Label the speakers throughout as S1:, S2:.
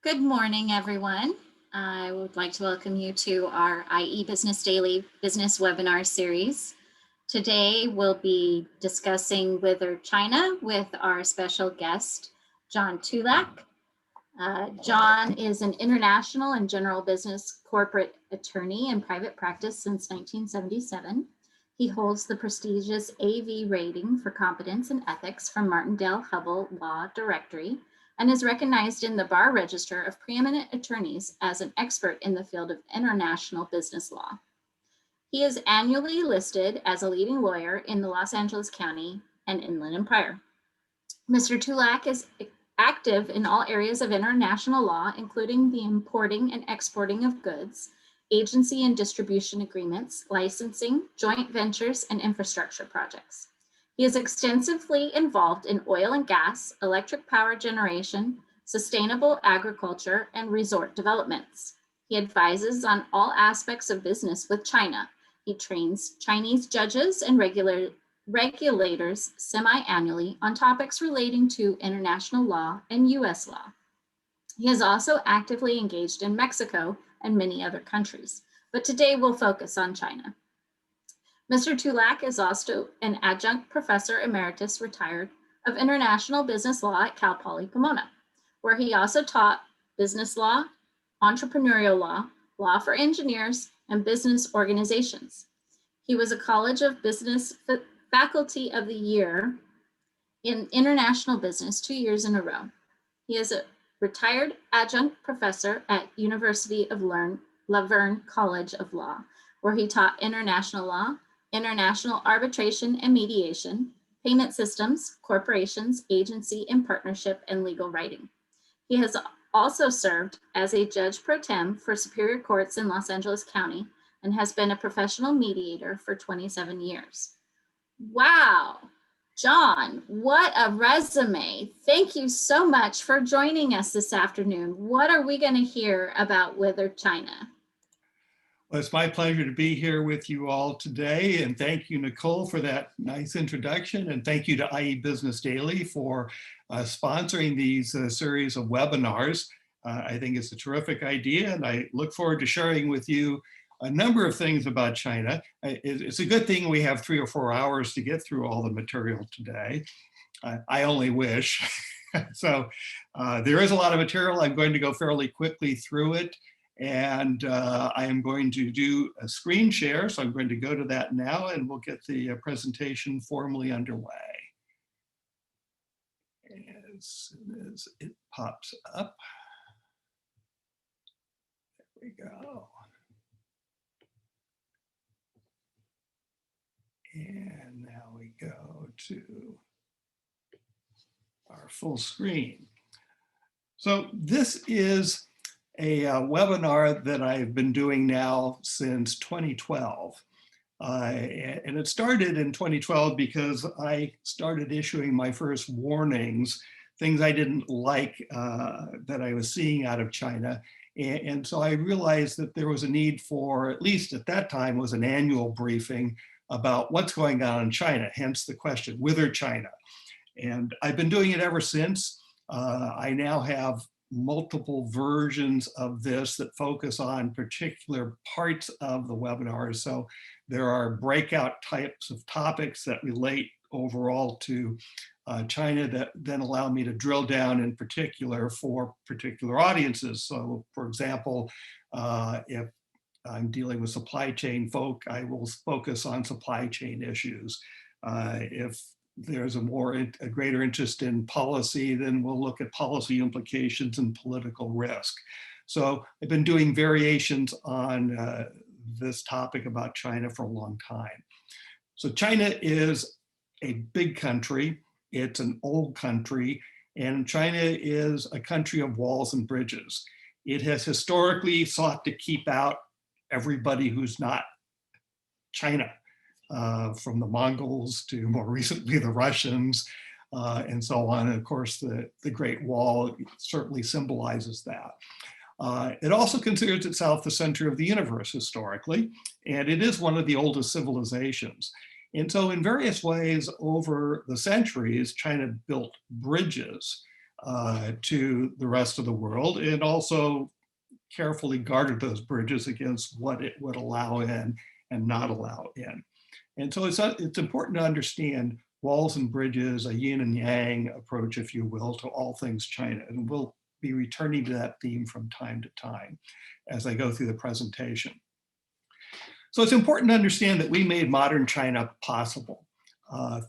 S1: Good morning, everyone. I would like to welcome you to our IE Business Daily Business Webinar Series. Today, we'll be discussing Whither, China with our special guest, John Tulak. John is an international and general business corporate attorney in private practice since 1977. He holds the prestigious AV rating for competence and ethics from Martindale-Hubbell Law Directory and is recognized in the Bar Register of Preeminent Attorneys as an expert in the field of international business law. He is annually listed as a leading lawyer in the Los Angeles County and Inland Empire. Mr. Tulak is active in all areas of international law, including the importing and exporting of goods, agency and distribution agreements, licensing, joint ventures, and infrastructure projects. He is extensively involved in oil and gas, electric power generation, sustainable agriculture, and resort developments. He advises on all aspects of business with China. He trains Chinese judges and regulators semi-annually on topics relating to international law and US law. He is also actively engaged in Mexico and many other countries, but today we'll focus on China. Mr. Tulak is also an adjunct professor emeritus retired of international business law at Cal Poly Pomona, where he also taught business law, entrepreneurial law, law for engineers, and business organizations. He was a College of Business Faculty of the Year in International Business 2 years in a row. He is a retired adjunct professor at University of La Verne College of Law, where he taught international law, international arbitration and mediation, payment systems, corporations, agency and partnership, and legal writing. He has also served as a judge pro tem for Superior Courts in Los Angeles County and has been a professional mediator for 27 years. Wow, John, what a resume. Thank you so much for joining us this afternoon. What are we going to hear about Whither, China?
S2: Well, it's my pleasure to be here with you all today. And thank you, Nicole, for that nice introduction. And thank you to IE Business Daily for sponsoring these series of webinars. I think it's a terrific idea, and I look forward to sharing with you a number of things about China. It's a good thing we have 3 or 4 hours to get through all the material today. I only wish. So there is a lot of material. I'm going to go fairly quickly through it. And I am going to do a screen share. So I'm going to go to that now and we'll get the presentation formally underway. As soon as it pops up. There we go. And now we go to our full screen. So this is a webinar that I've been doing now since 2012. And it started in 2012 because I started issuing my first warnings, things I didn't like that I was seeing out of China. And so I realized that there was a need for, at least at that time, was an annual briefing about what's going on in China, hence the question, Whither, China? And I've been doing it ever since. I now have multiple versions of this that focus on particular parts of the webinar. So there are breakout types of topics that relate overall to China that then allow me to drill down in particular for particular audiences. So for example, if I'm dealing with supply chain folk, I will focus on supply chain issues. If there's a greater interest in policy, then we'll look at policy implications and political risk. So I've been doing variations on this topic about China for a long time. So China is a big country. It's an old country, and China is a country of walls and bridges. It has historically sought to keep out everybody who's not China. From the Mongols to more recently the Russians and so on. And of course, the Great Wall certainly symbolizes that. It also considers itself the center of the universe historically, and it is one of the oldest civilizations. And so in various ways over the centuries, China built bridges to the rest of the world, and also carefully guarded those bridges against what it would allow in and not allow in. And so it's important to understand walls and bridges, a yin and yang approach, if you will, to all things China. And we'll be returning to that theme from time to time as I go through the presentation. So it's important to understand that we made modern China possible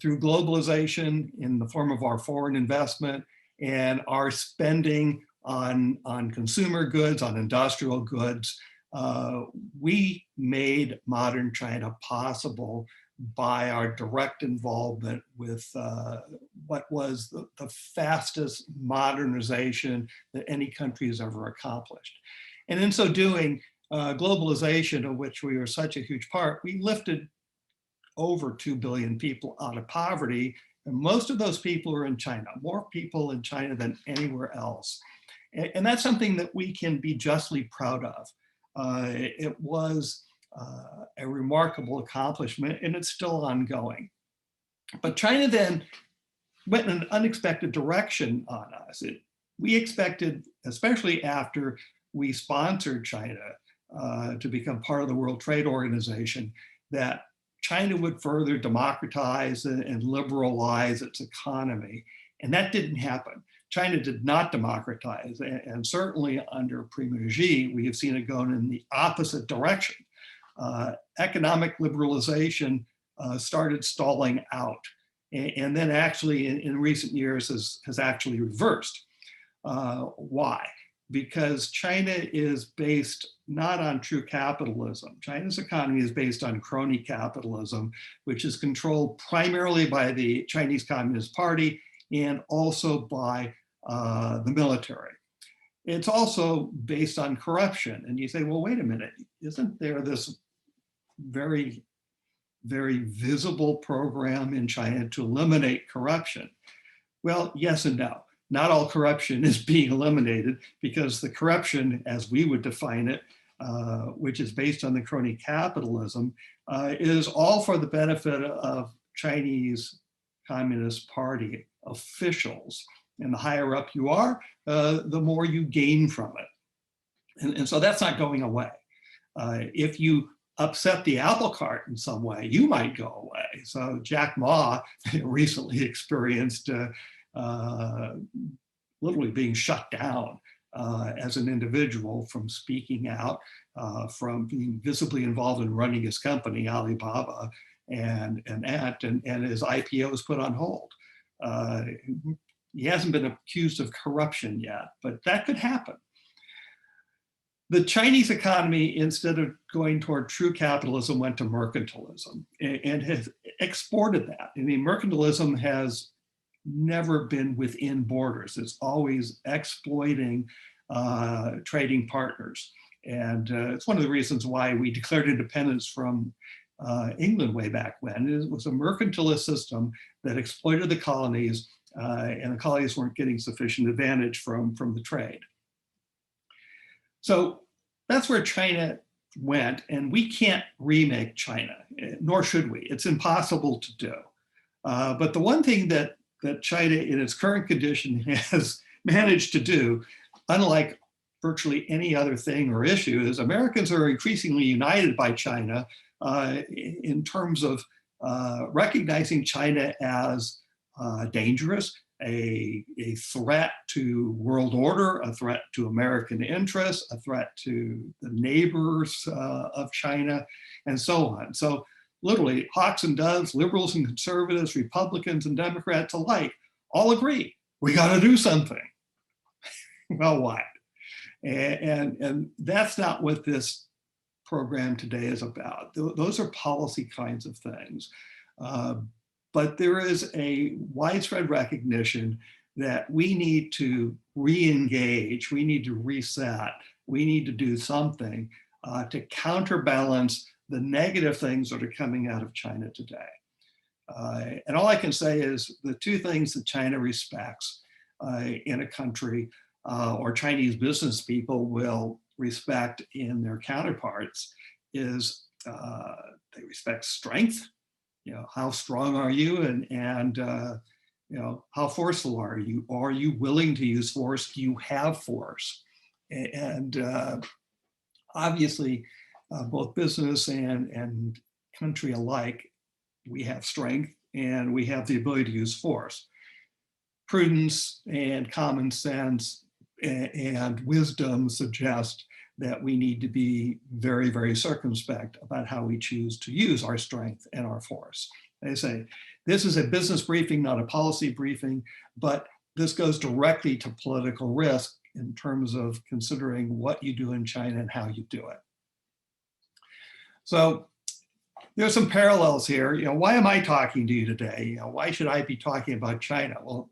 S2: through globalization in the form of our foreign investment and our spending on consumer goods, on industrial goods. We made modern China possible by our direct involvement with what was the fastest modernization that any country has ever accomplished. And in so doing, globalization, of which we were such a huge part, we lifted over 2 billion people out of poverty. And most of those people are in China, more people in China than anywhere else. And that's something that we can be justly proud of. It was a remarkable accomplishment, and it's still ongoing. But China then went in an unexpected direction on us. We expected, especially after we sponsored China to become part of the World Trade Organization, that China would further democratize and liberalize its economy. And that didn't happen. China did not democratize, and certainly under Prima Xi, we have seen it going in the opposite direction. Economic liberalization started stalling out, and then actually in recent years has actually reversed. Why? Because China is based not on true capitalism. China's economy is based on crony capitalism, which is controlled primarily by the Chinese Communist Party and also by the military. It's also based on corruption. And you say, well, wait a minute, isn't there this very, very visible program in China to eliminate corruption? Well, yes and no. Not all corruption is being eliminated, because the corruption, as we would define it, which is based on the crony capitalism, is all for the benefit of Chinese Communist Party officials. And the higher up you are, the more you gain from it. And so that's not going away. If you upset the apple cart in some way, you might go away. So Jack Ma recently experienced literally being shut down as an individual from speaking out, from being visibly involved in running his company, Alibaba, and his IPO was put on hold. He hasn't been accused of corruption yet, but that could happen. The Chinese economy, instead of going toward true capitalism, went to mercantilism and has exported that. I mean, mercantilism has never been within borders. It's always exploiting trading partners. And it's one of the reasons why we declared independence from England way back when. It was a mercantilist system that exploited the colonies, and the colonies weren't getting sufficient advantage from the trade. So that's where China went, and we can't remake China, nor should we. It's impossible to do. But the one thing that China in its current condition has managed to do, unlike virtually any other thing or issue, is Americans are increasingly united by China in terms of recognizing China as dangerous, a threat to world order, a threat to American interests, a threat to the neighbors of China, and so on. So literally, hawks and doves, liberals and conservatives, Republicans and Democrats alike, all agree, we got to do something. Well, what? And that's not what this program today is about. Those are policy kinds of things. But there is a widespread recognition that we need to re-engage, we need to reset, we need to do something to counterbalance the negative things that are coming out of China today. And all I can say is the two things that China respects in a country, or Chinese business people will respect in their counterparts, is they respect strength. You know, how strong are you, and How forceful are you? Are you willing to use force? Do you have force? And obviously, both business and country alike, we have strength and we have the ability to use force. Prudence and common sense and wisdom suggest that we need to be very, very circumspect about how we choose to use our strength and our force. They say, this is a business briefing, not a policy briefing, but this goes directly to political risk in terms of considering what you do in China and how you do it. So there's some parallels here. Why am I talking to you today? Why should I be talking about China? Well,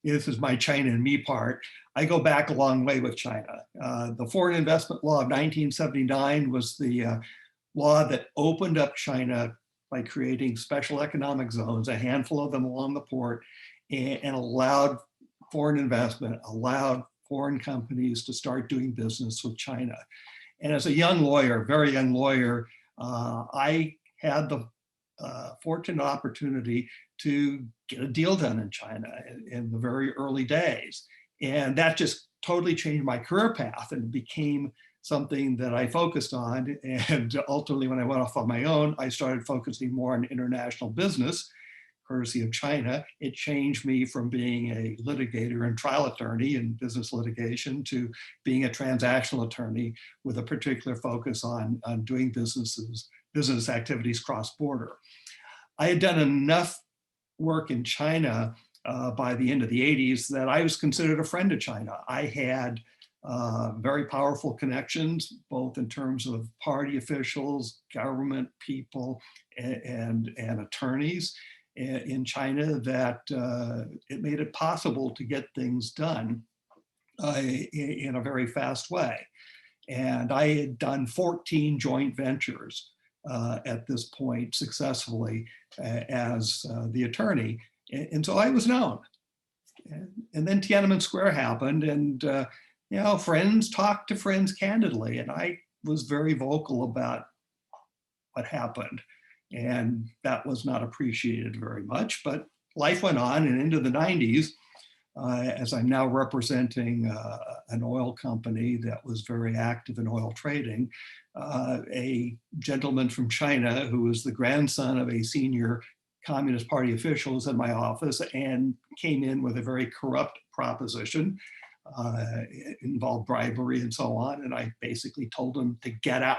S2: this is my China and me part. I go back a long way with China. The Foreign Investment Law of 1979 was the law that opened up China by creating special economic zones, a handful of them along the port, and allowed foreign investment, allowed foreign companies to start doing business with China. And as a young lawyer, very young lawyer, I had the fortunate opportunity to get a deal done in China in the very early days. And that just totally changed my career path and became something that I focused on. And ultimately, when I went off on my own, I started focusing more on international business, courtesy of China. It changed me from being a litigator and trial attorney in business litigation to being a transactional attorney with a particular focus on doing business activities cross-border. I had done enough work in China by the end of the 80s that I was considered a friend of China. I had very powerful connections, both in terms of party officials, government people, and attorneys in China that it made it possible to get things done in a very fast way. And I had done 14 joint ventures at this point successfully as the attorney. And so I was known. And then Tiananmen Square happened, and friends talk to friends candidly. And I was very vocal about what happened. And that was not appreciated very much, but life went on, and into the 90s, as I'm now representing an oil company that was very active in oil trading, a gentleman from China who was the grandson of a senior Communist Party official was in my office and came in with a very corrupt proposition. It involved bribery and so on. And I basically told him to get out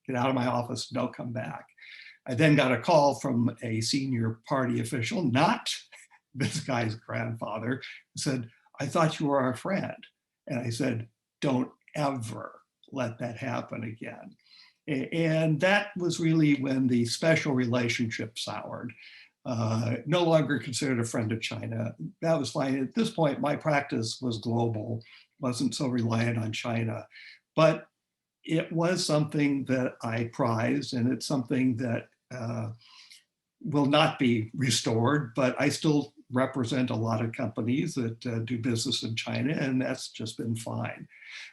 S2: of my office, don't come back. I then got a call from a senior party official, not this guy's grandfather, who said, I thought you were our friend. And I said, don't ever let that happen again. And that was really when the special relationship soured. No longer considered a friend of China. That was fine. At this point, my practice was global, wasn't so reliant on China. But it was something that I prized, and it's something that will not be restored, but I still represent a lot of companies that do business in China, and that's just been fine.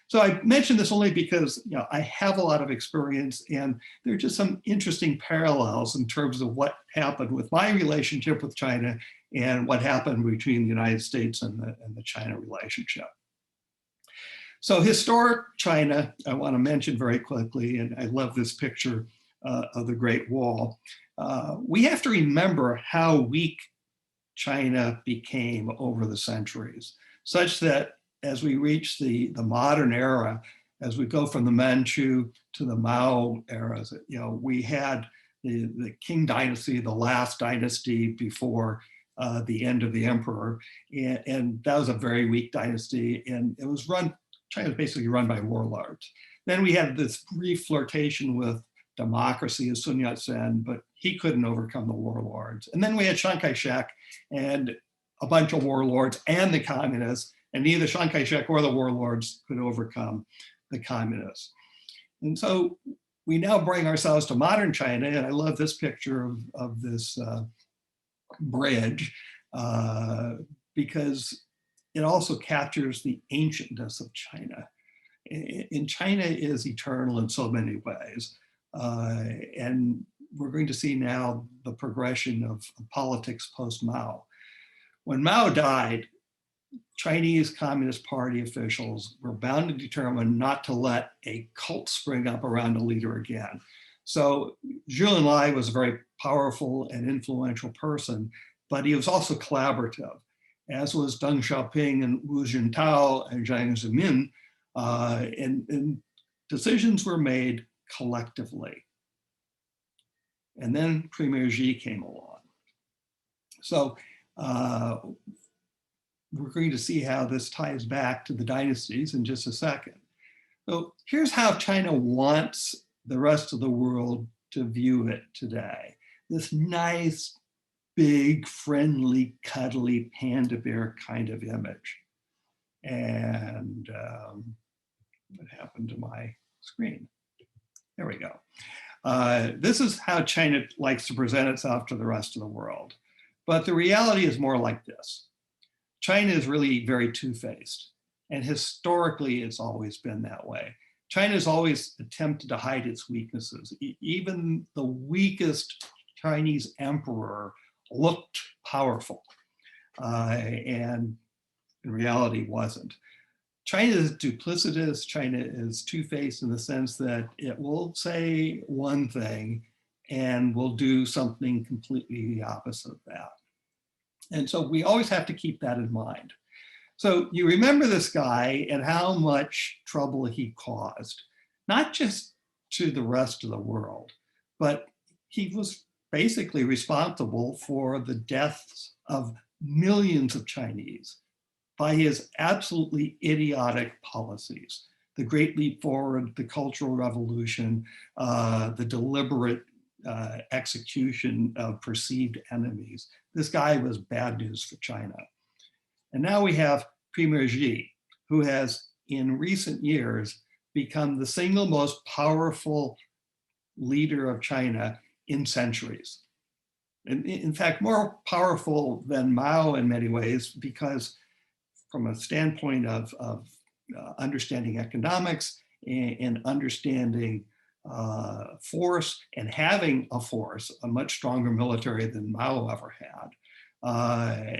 S2: So I mentioned this only because I have a lot of experience, and there are just some interesting parallels in terms of what happened with my relationship with China and what happened between the United States and the China relationship. So historic China, I want to mention very quickly, and I love this picture of the Great Wall. We have to remember how weak China became over the centuries, such that as we reach the modern era, as we go from the Manchu to the Mao eras, we had the Qing dynasty, the last dynasty before the end of the emperor, and that was a very weak dynasty, and it was China was basically run by warlords. Then we had this brief flirtation with democracy as Sun Yat-sen, but he couldn't overcome the warlords. And then we had Chiang Kai-shek and a bunch of warlords and the communists, and neither Chiang Kai-shek or the warlords could overcome the communists. And so we now bring ourselves to modern China, and I love this picture of this bridge because it also captures the ancientness of China. And China is eternal in so many ways. And we're going to see now the progression of politics post-Mao. When Mao died, Chinese Communist Party officials were bound and determined not to let a cult spring up around a leader again. So Zhou Enlai was a very powerful and influential person, but he was also collaborative, as was Deng Xiaoping and Wu Jintao and Jiang Zemin, and decisions were made collectively. And then Premier Xi came along. So we're going to see how this ties back to the dynasties in just a second. So here's how China wants the rest of the world to view it today. This nice, big, friendly, cuddly panda bear kind of image. And what happened to my screen? There we go. This is how China likes to present itself to the rest of the world. But the reality is more like this. China is really very two-faced, and historically it's always been that way. China has always attempted to hide its weaknesses. Even the weakest Chinese emperor looked powerful, and in reality wasn't. China is duplicitous. China is two-faced in the sense that it will say one thing and will do something completely the opposite of that. And so we always have to keep that in mind. So you remember this guy and how much trouble he caused, not just to the rest of the world, but he was basically responsible for the deaths of millions of Chinese by his absolutely idiotic policies. The Great Leap Forward, the Cultural Revolution, the deliberate execution of perceived enemies. This guy was bad news for China. And now we have Premier Xi, who has in recent years become the single most powerful leader of China in centuries. In fact, more powerful than Mao in many ways, because from a standpoint of understanding economics and understanding force and having a force, a much stronger military than Mao ever had,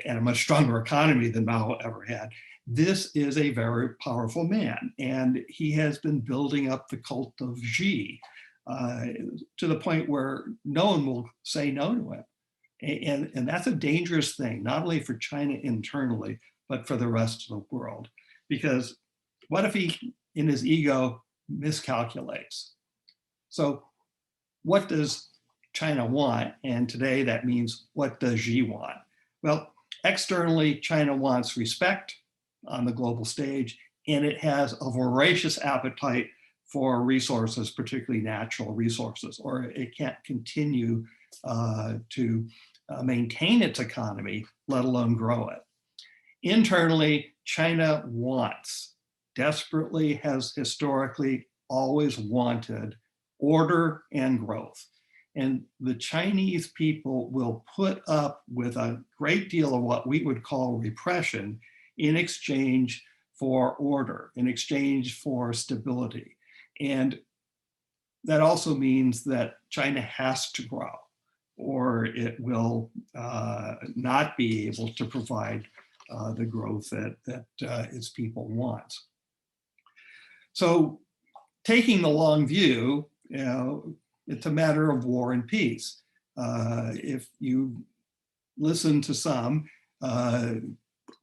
S2: and a much stronger economy than Mao ever had. This is a very powerful man, and he has been building up the cult of Xi to the point where no one will say no to him. And that's a dangerous thing, not only for China internally, but for the rest of the world. Because what if he, in his ego, miscalculates? So what does China want? And today that means, what does Xi want? Well, externally, China wants respect on the global stage, and it has a voracious appetite for resources, particularly natural resources, or it can't continue to maintain its economy, let alone grow it. Internally, China wants, desperately has historically always wanted, order and growth. And the Chinese people will put up with a great deal of what we would call repression in exchange for order, in exchange for stability. And that also means that China has to grow, or it will not be able to provide the growth that its people want. So taking the long view, it's a matter of war and peace. If you listen to some, a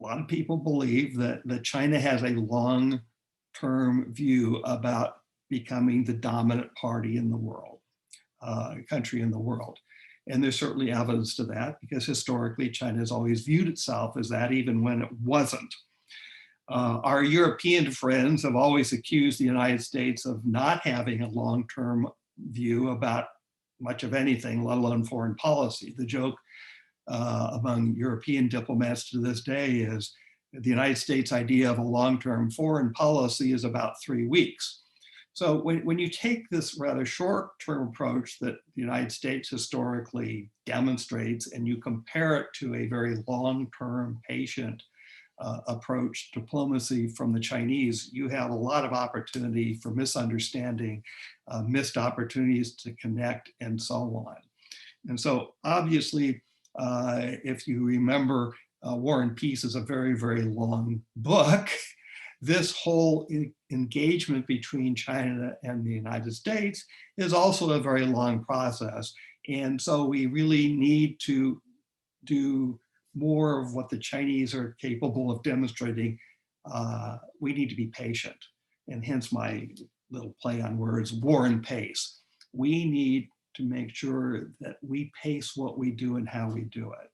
S2: lot of people believe that China has a long-term view about becoming the dominant party in the world, country in the world. And there's certainly evidence to that, because historically China has always viewed itself as that, even when it wasn't. Our European friends have always accused the United States of not having a long-term view about much of anything, let alone foreign policy. The joke among European diplomats to this day is the United States idea of a long-term foreign policy is about 3 weeks. So when you take this rather short-term approach that the United States historically demonstrates, and you compare it to a very long-term, patient approach to diplomacy from the Chinese, you have a lot of opportunity for misunderstanding, missed opportunities to connect, and so on. And so obviously, if you remember War and Peace is a very, very long book. This whole engagement between China and the United States is also a very long process. And so we really need to do more of what the Chinese are capable of demonstrating. We need to be patient, and hence my little play on words, war and pace. We need to make sure that we pace what we do and how we do it.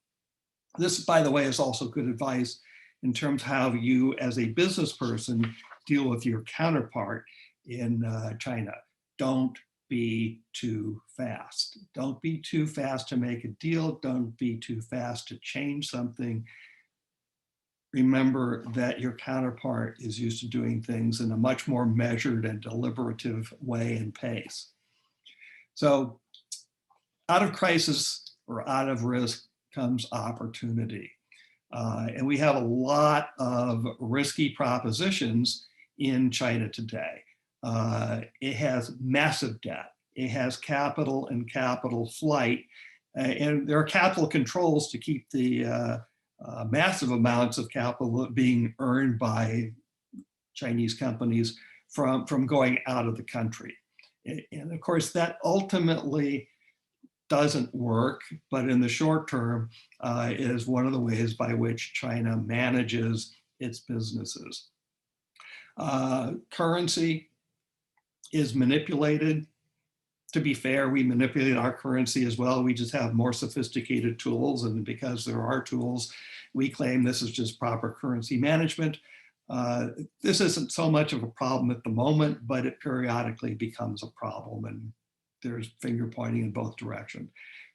S2: This, by the way, is also good advice in terms of how you, as a business person, deal with your counterpart in China. Don't be too fast. Don't be too fast to make a deal. Don't be too fast to change something. Remember that your counterpart is used to doing things in a much more measured and deliberative way and pace. So out of crisis or out of risk comes opportunity. And we have a lot of risky propositions in China today. It has massive debt. It has capital and capital flight. And there are capital controls to keep the massive amounts of capital being earned by Chinese companies from going out of the country. And of course, that ultimately doesn't work, but in the short term is one of the ways by which China manages its businesses. Currency is manipulated. To be fair, we manipulate our currency as well. We just have more sophisticated tools, and because there are tools, we claim this is just proper currency management. This isn't so much of a problem at the moment, but it periodically becomes a problem, and there's finger pointing in both directions.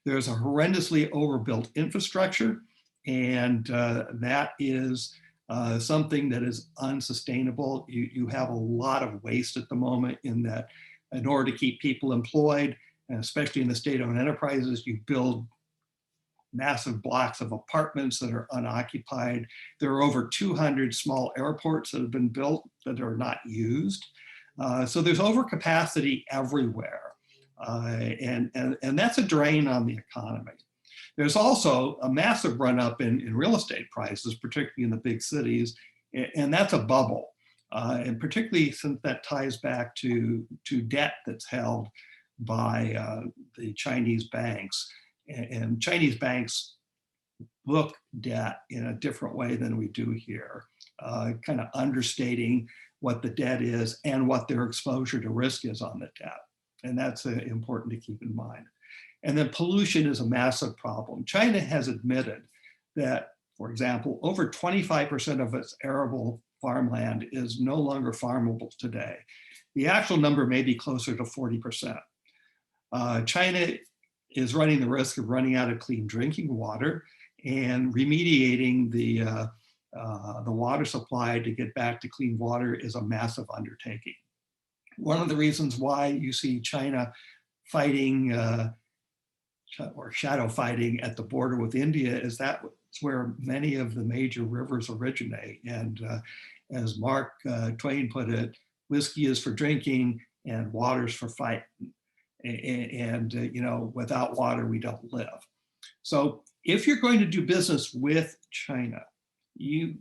S2: There's a horrendously overbuilt infrastructure, and that is something that is unsustainable. You have a lot of waste at the moment in that in order to keep people employed, and especially in the state-owned enterprises, you build massive blocks of apartments that are unoccupied. There are over 200 small airports that have been built that are not used. So there's overcapacity everywhere. And that's a drain on the economy. There's also a massive run up in real estate prices, particularly in the big cities, and that's a bubble. And particularly since that ties back to debt that's held by the Chinese banks. And Chinese banks book debt in a different way than we do here, kind of understating what the debt is and what their exposure to risk is on the debt. And that's important to keep in mind. And then pollution is a massive problem. China has admitted that, for example, over 25% of its arable farmland is no longer farmable today. The actual number may be closer to 40%. China is running the risk of running out of clean drinking water, and remediating the water supply to get back to clean water is a massive undertaking. One of the reasons why you see China fighting or shadow fighting at the border with India is that's where many of the major rivers originate. And as Mark Twain put it, whiskey is for drinking and water's for fighting. And you know, without water, we don't live. So if you're going to do business with China,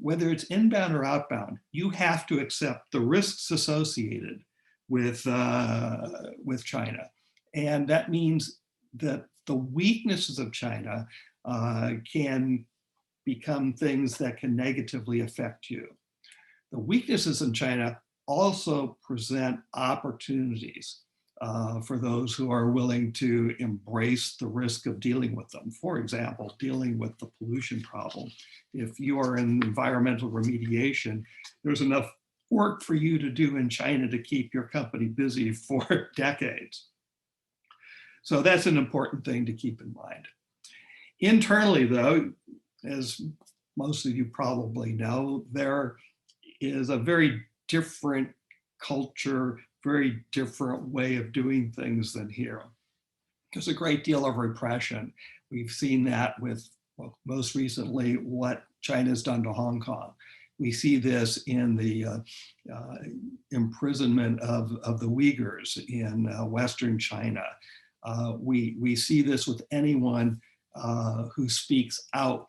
S2: whether it's inbound or outbound, you have to accept the risks associated with China. And that means that the weaknesses of China can become things that can negatively affect you. The weaknesses in China also present opportunities for those who are willing to embrace the risk of dealing with them. For example, dealing with the pollution problem. If you are in environmental remediation, there's enough work for you to do in China to keep your company busy for decades. So that's an important thing to keep in mind. Internally, though, as most of you probably know, there is a very different culture, very different way of doing things than here. There's a great deal of repression. We've seen that with, well, most recently, what China's done to Hong Kong. We see this in the imprisonment of the Uyghurs in Western China. We see this with anyone who speaks out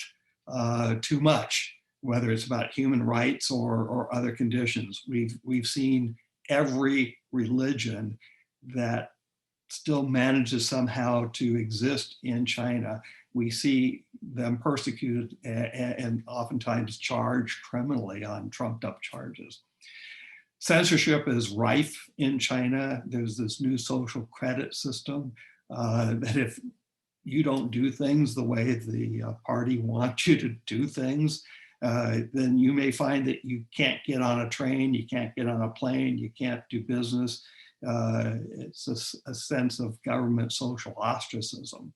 S2: too much, whether it's about human rights or other conditions. We've seen every religion that still manages somehow to exist in China. We see them persecuted and oftentimes charged criminally on trumped up charges. Censorship is rife in China. There's this new social credit system that if you don't do things the way the party wants you to do things, then you may find that you can't get on a train, you can't get on a plane, you can't do business. It's a sense of government social ostracism.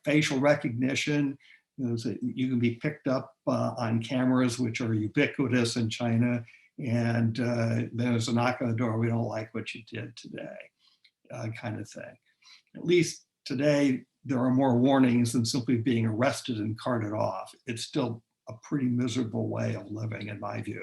S2: Facial recognition, you can be picked up on cameras, which are ubiquitous in China, and there's a knock on the door, we don't like what you did today, kind of thing. At least today, there are more warnings than simply being arrested and carted off. It's still a pretty miserable way of living, in my view.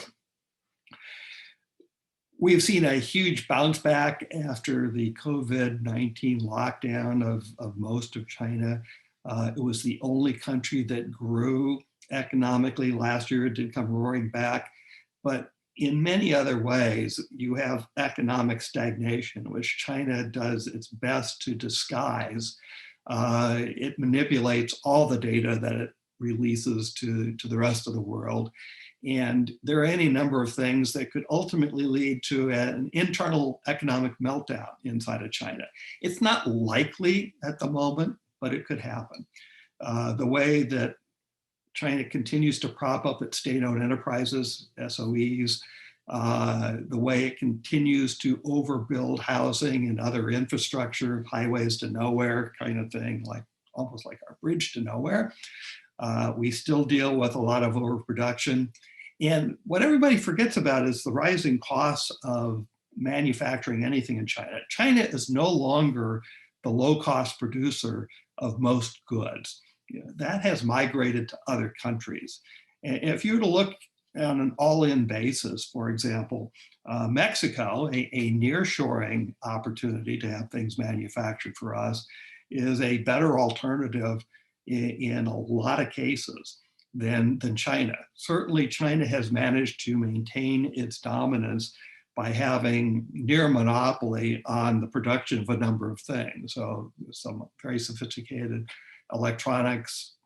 S2: We've seen a huge bounce back after the COVID-19 lockdown of most of China. It was the only country that grew economically last year. It did come roaring back, but in many other ways, you have economic stagnation, which China does its best to disguise. It manipulates all the data that it releases to the rest of the world. And there are any number of things that could ultimately lead to an internal economic meltdown inside of China. It's not likely at the moment, but it could happen. The way that China continues to prop up its state-owned enterprises, SOEs, the way it continues to overbuild housing and other infrastructure, highways to nowhere kind of thing, like almost like our bridge to nowhere. We still deal with a lot of overproduction. And what everybody forgets about is the rising costs of manufacturing anything in China. China is no longer the low-cost producer of most goods. That has migrated to other countries. And if you were to look on an all-in basis, for example, Mexico, a nearshoring opportunity to have things manufactured for us, is a better alternative in a lot of cases than China. Certainly, China has managed to maintain its dominance by having near monopoly on the production of a number of things. So some very sophisticated electronics,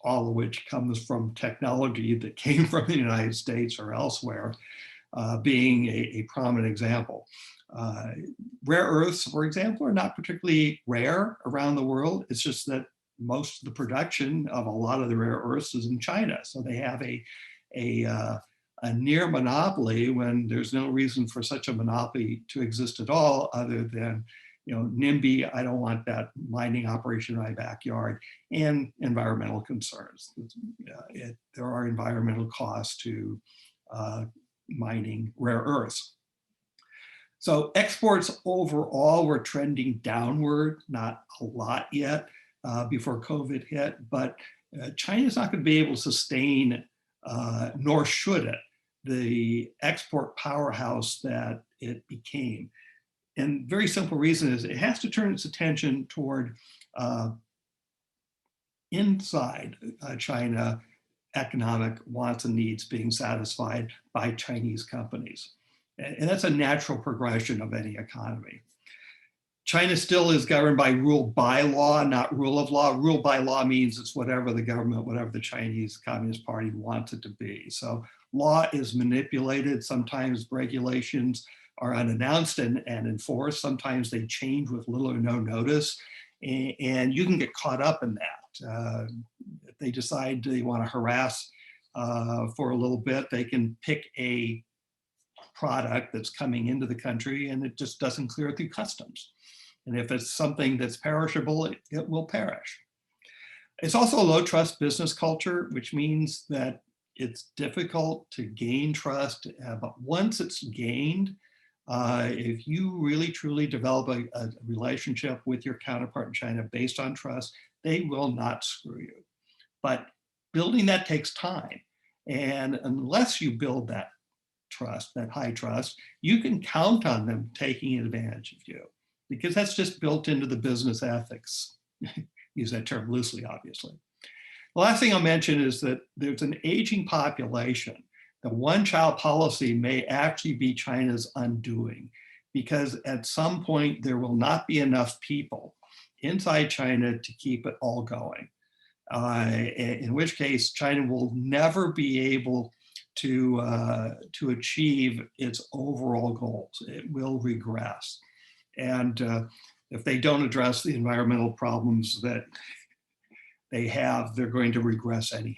S2: all of which comes from technology that came from the United States or elsewhere, being a prominent example. Rare earths, for example, are not particularly rare around the world. It's just that most of the production of a lot of the rare earths is in China. So they have a near monopoly when there's no reason for such a monopoly to exist at all, other than, NIMBY, I don't want that mining operation in my backyard, and environmental concerns. There are environmental costs to mining rare earths. So exports overall were trending downward, not a lot yet before COVID hit, but China's not going to be able to sustain, nor should it, the export powerhouse that it became. And very simple reason is it has to turn its attention toward inside China economic wants and needs being satisfied by Chinese companies. And that's a natural progression of any economy. China still is governed by rule by law, not rule of law. Rule by law means it's whatever the government, whatever the Chinese Communist Party wants it to be. So law is manipulated. Sometimes regulations are unannounced and enforced. Sometimes they change with little or no notice. And you can get caught up in that. If they decide they want to harass for a little bit, they can pick a product that's coming into the country and it just doesn't clear through customs. And if it's something that's perishable, it will perish. It's also a low trust business culture, which means that it's difficult to gain trust. But once it's gained, if you really truly develop a relationship with your counterpart in China based on trust, they will not screw you. But building that takes time. And unless you build that trust, that high trust, you can count on them taking advantage of you, because that's just built into the business ethics. Use that term loosely, obviously. The last thing I'll mention is that there's an aging population. The one-child policy may actually be China's undoing, because at some point there will not be enough people inside China to keep it all going. In which case China will never be able to achieve its overall goals. It will regress. And if they don't address the environmental problems that they have, they're going to regress anyhow.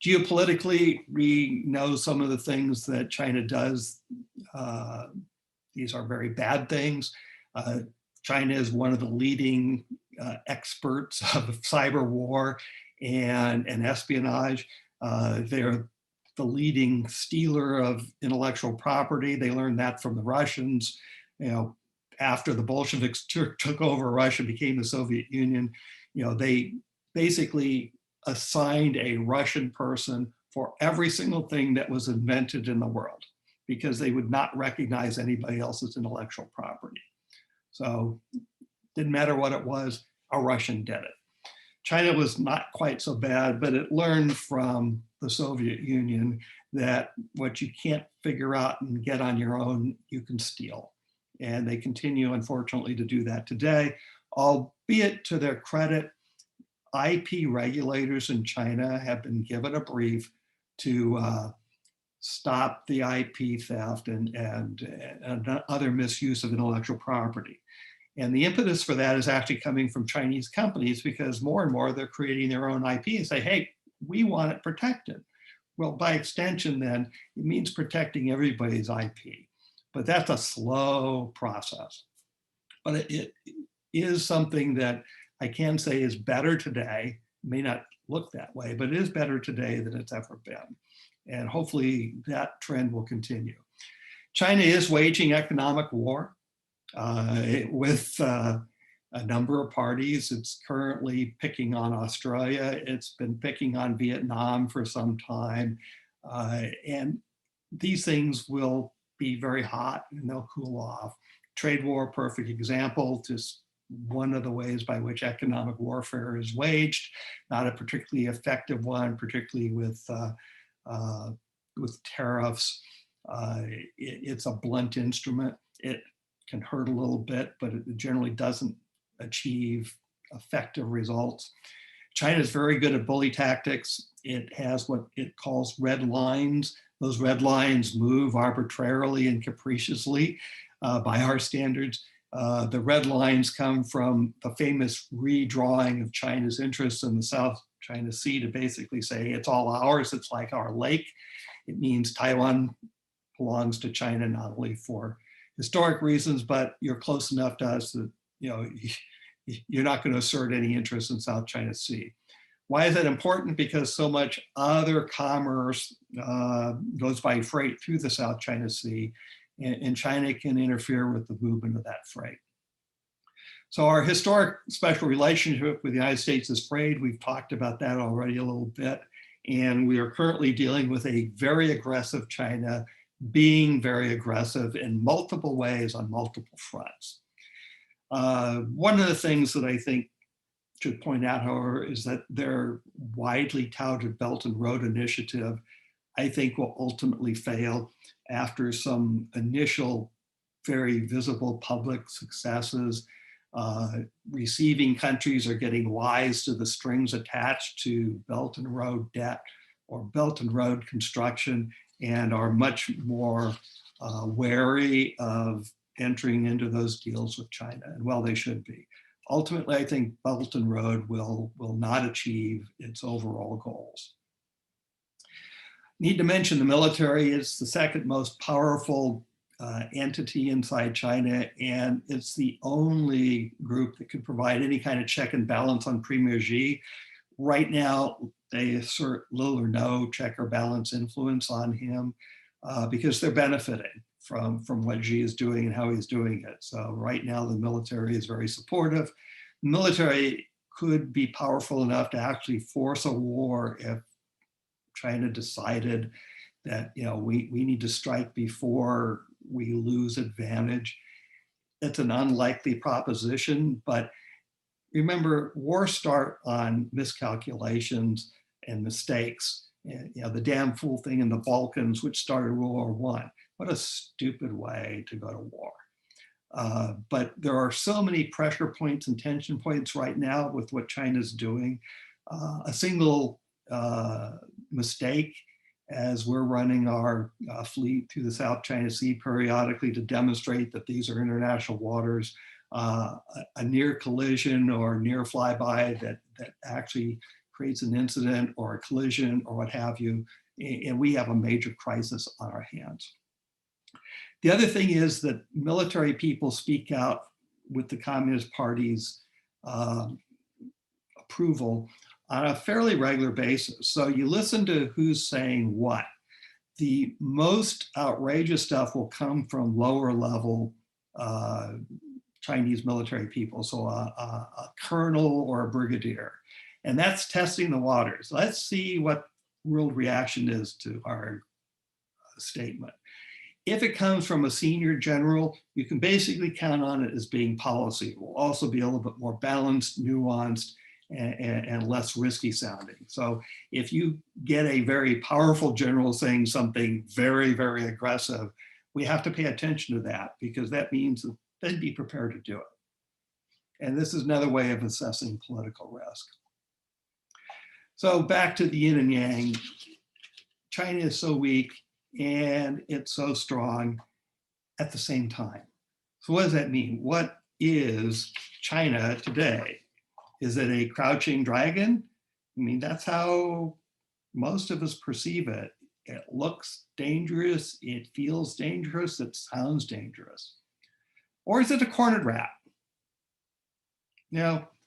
S2: Geopolitically, we know some of the things that China does. These are very bad things. China is one of the leading experts of cyber war and espionage. They're the leading stealer of intellectual property. They learned that from the Russians. After the Bolsheviks took over Russia, became the Soviet Union, they basically assigned a Russian person for every single thing that was invented in the world, because they would not recognize anybody else's intellectual property. So didn't matter what it was, a Russian did it. China was not quite so bad, but it learned from the Soviet Union that what you can't figure out and get on your own, you can steal. And they continue, unfortunately, to do that today, albeit to their credit. IP regulators in China have been given a brief to stop the IP theft and other misuse of intellectual property. And the impetus for that is actually coming from Chinese companies, because more and more they're creating their own IP and say, hey, we want it protected. Well, by extension, then, it means protecting everybody's IP. But that's a slow process. But it is something that I can say is better today. It may not look that way, but it is better today than it's ever been. And hopefully that trend will continue. China is waging economic war with a number of parties. It's currently picking on Australia. It's been picking on Vietnam for some time. And these things will be very hot and they'll cool off. Trade war, perfect example, just one of the ways by which economic warfare is waged, not a particularly effective one, particularly with tariffs. It's a blunt instrument. It can hurt a little bit, but it generally doesn't achieve effective results. China is very good at bully tactics. It has what it calls red lines. Those red lines move arbitrarily and capriciously by our standards. The red lines come from the famous redrawing of China's interests in the South China Sea to basically say it's all ours, it's like our lake. It means Taiwan belongs to China not only for historic reasons, but you're close enough to us that you're not going to assert any interest in South China Sea. Why is that important? Because so much other commerce goes by freight through the South China Sea, and China can interfere with the movement of that freight. So our historic special relationship with the United States is frayed. We've talked about that already a little bit. And we are currently dealing with a very aggressive China, being very aggressive in multiple ways on multiple fronts. One of the things that I think should point out, however, is that their widely touted Belt and Road Initiative, I think, will ultimately fail after some initial very visible public successes. Receiving countries are getting wise to the strings attached to Belt and Road debt or Belt and Road construction, and are much more wary of entering into those deals with China, and well, they should be. Ultimately, I think Belt and Road will not achieve its overall goals. Need to mention the military is the second most powerful entity inside China, and it's the only group that can provide any kind of check and balance on Premier Xi. Right now, they assert little or no check or balance influence on him because they're benefiting from what Xi is doing and how he's doing it. So right now, the military is very supportive. The military could be powerful enough to actually force a war if China decided that we need to strike before we lose advantage. It's an unlikely proposition, but remember, wars start on miscalculations and mistakes. And, the damn fool thing in the Balkans, which started World War I. What a stupid way to go to war. But there are so many pressure points and tension points right now with what China's doing. A single mistake, as we're running our fleet through the South China Sea periodically to demonstrate that these are international waters, a near collision or near flyby that actually creates an incident or a collision or what have you, and we have a major crisis on our hands. The other thing is that military people speak out with the Communist Party's approval on a fairly regular basis. So you listen to who's saying what. The most outrageous stuff will come from lower level Chinese military people, so a colonel or a brigadier. And that's testing the waters. Let's see what world reaction is to our statement. If it comes from a senior general, you can basically count on it as being policy. It will also be a little bit more balanced, nuanced, and less risky sounding. So if you get a very powerful general saying something very, very aggressive, we have to pay attention to that, because that means that they'd be prepared to do it. And this is another way of assessing political risk. So back to the yin and yang. China is so weak and it's so strong at the same time. So what does that mean? What is China today? Is it a crouching dragon? I mean, that's how most of us perceive it. It looks dangerous, it feels dangerous, it sounds dangerous. Or is it a cornered rat?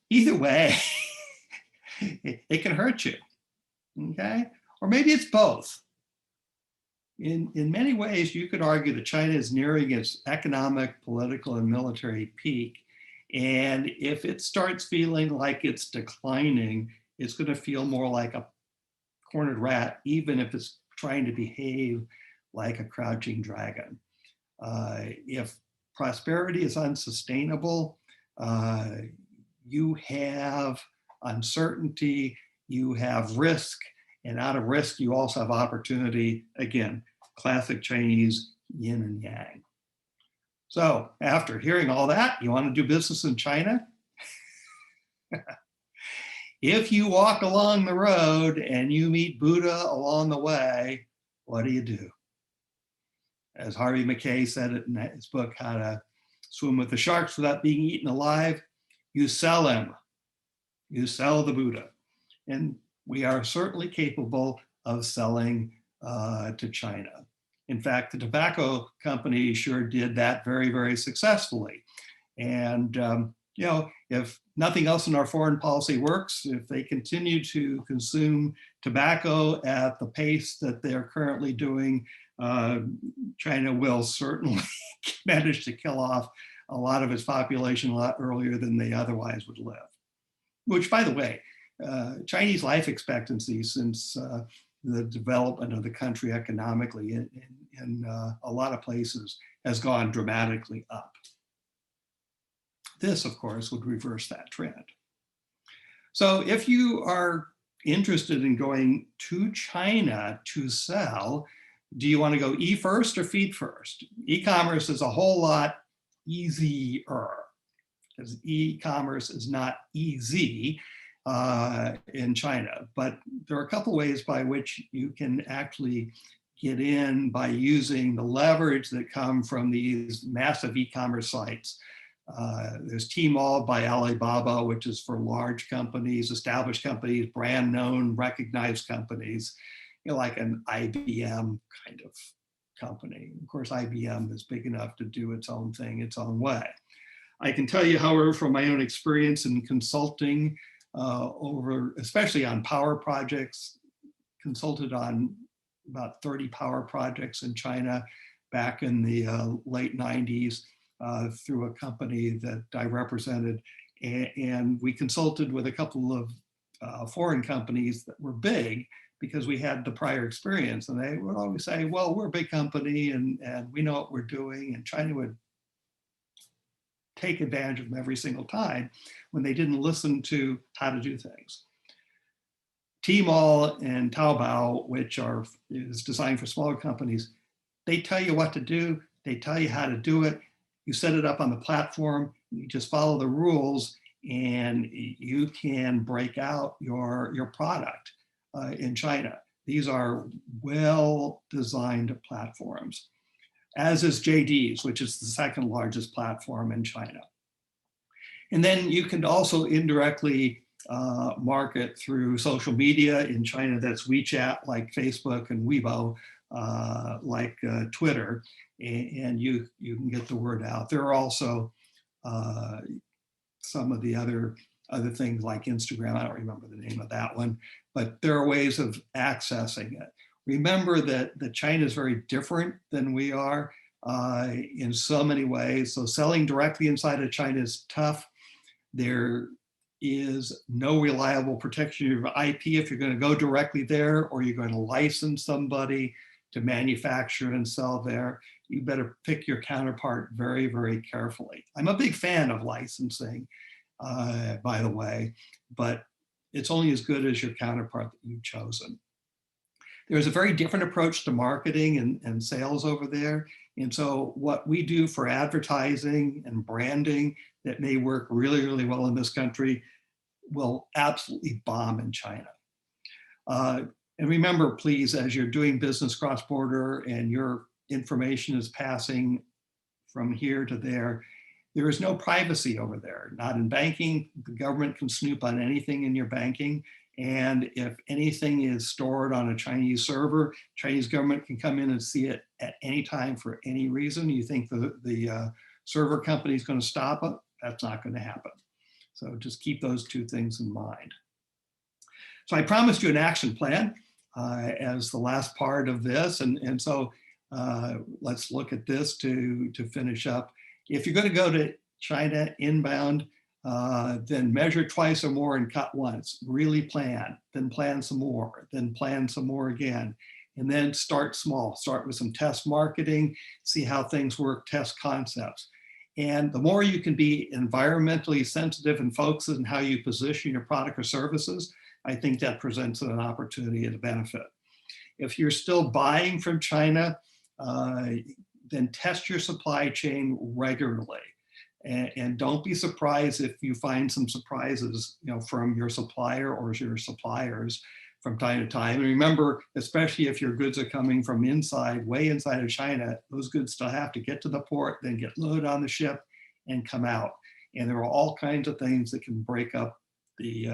S2: Either way, it can hurt you, okay? Or maybe it's both. In many ways, you could argue that China is nearing its economic, political, and military peak. And if it starts feeling like it's declining, it's going to feel more like a cornered rat, even if it's trying to behave like a crouching dragon. If prosperity is unsustainable, you have uncertainty, you have risk, and out of risk, you also have opportunity. Again, classic Chinese yin and yang. So after hearing all that, you want to do business in China? If you walk along the road and you meet Buddha along the way, what do? As Harvey Mackay said it in his book, How to Swim with the Sharks Without Being Eaten Alive, you sell him. You sell the Buddha. And we are certainly capable of selling to China. In fact, the tobacco company sure did that very, very successfully. And if nothing else in our foreign policy works, if they continue to consume tobacco at the pace that they're currently doing, China will certainly manage to kill off a lot of its population a lot earlier than they otherwise would live. Which, by the way, Chinese life expectancy since the development of the country economically in a lot of places has gone dramatically up. This, of course, would reverse that trend. So if you are interested in going to China to sell, do you want to go E first or feed first? E-commerce is a whole lot easier, because e-commerce is not easy in China, but there are a couple ways by which you can actually get in by using the leverage that come from these massive e-commerce sites. There's Tmall by Alibaba, which is for large companies, established companies, brand known, recognized companies, like an IBM kind of company. Of course, IBM is big enough to do its own thing, its own way. I can tell you, however, from my own experience in consulting especially on power projects, consulted on about 30 power projects in China back in the late 90s through a company that I represented. And we consulted with a couple of foreign companies that were big because we had the prior experience. And they would always say, well, we're a big company and we know what we're doing. And China would take advantage of them every single time when they didn't listen to how to do things. Tmall and Taobao, which is designed for smaller companies, they tell you what to do. They tell you how to do it. You set it up on the platform. You just follow the rules, and you can break out your product in China. These are well-designed platforms, as is JD's, which is the second largest platform in China. And then you can also indirectly market through social media in China. That's WeChat, like Facebook, and Weibo, like Twitter, and you can get the word out. There are also some of the other things like Instagram. I don't remember the name of that one, but there are ways of accessing it. Remember that China is very different than we are in so many ways. So selling directly inside of China is tough. There is no reliable protection of your IP if you're going to go directly there, or you're going to license somebody to manufacture and sell there. You better pick your counterpart very, very carefully. I'm a big fan of licensing, by the way, but it's only as good as your counterpart that you've chosen. There's a very different approach to marketing and sales over there. And so what we do for advertising and branding that may work really, really well in this country will absolutely bomb in China. And remember, please, as you're doing business cross-border and your information is passing from here to there, there is no privacy over there. Not in banking. The government can snoop on anything in your banking. And if anything is stored on a Chinese server, Chinese government can come in and see it at any time for any reason. You think the server company is going to stop it? That's not going to happen. So just keep those two things in mind. So I promised you an action plan as the last part of this. And so let's look at this to finish up. If you're going to go to China inbound, then measure twice or more and cut once. Really plan, then plan some more, then plan some more again. And then start small. Start with some test marketing, see how things work, test concepts. And the more you can be environmentally sensitive and focused on how you position your product or services, I think that presents an opportunity and a benefit. If you're still buying from China, then test your supply chain regularly. And don't be surprised if you find some surprises, from your supplier or your suppliers from time to time. And remember, especially if your goods are coming from way inside of China, those goods still have to get to the port, then get loaded on the ship and come out. And there are all kinds of things that can break up the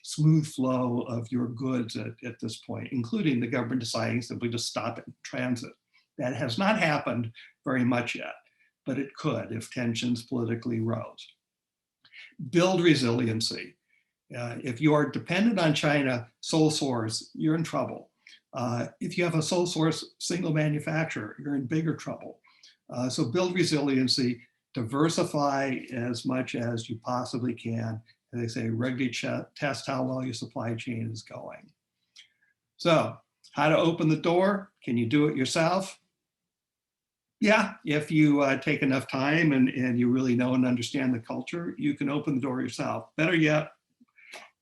S2: smooth flow of your goods at this point, including the government deciding simply to stop it in transit. That has not happened very much yet, but it could if tensions politically rose. Build resiliency. If you are dependent on China, sole source, you're in trouble. If you have a sole source single manufacturer, you're in bigger trouble. So build resiliency, diversify as much as you possibly can. As they say, regularly test how well your supply chain is going. So how to open the door? Can you do it yourself? Yeah, if you take enough time and you really know and understand the culture, you can open the door yourself. Better yet,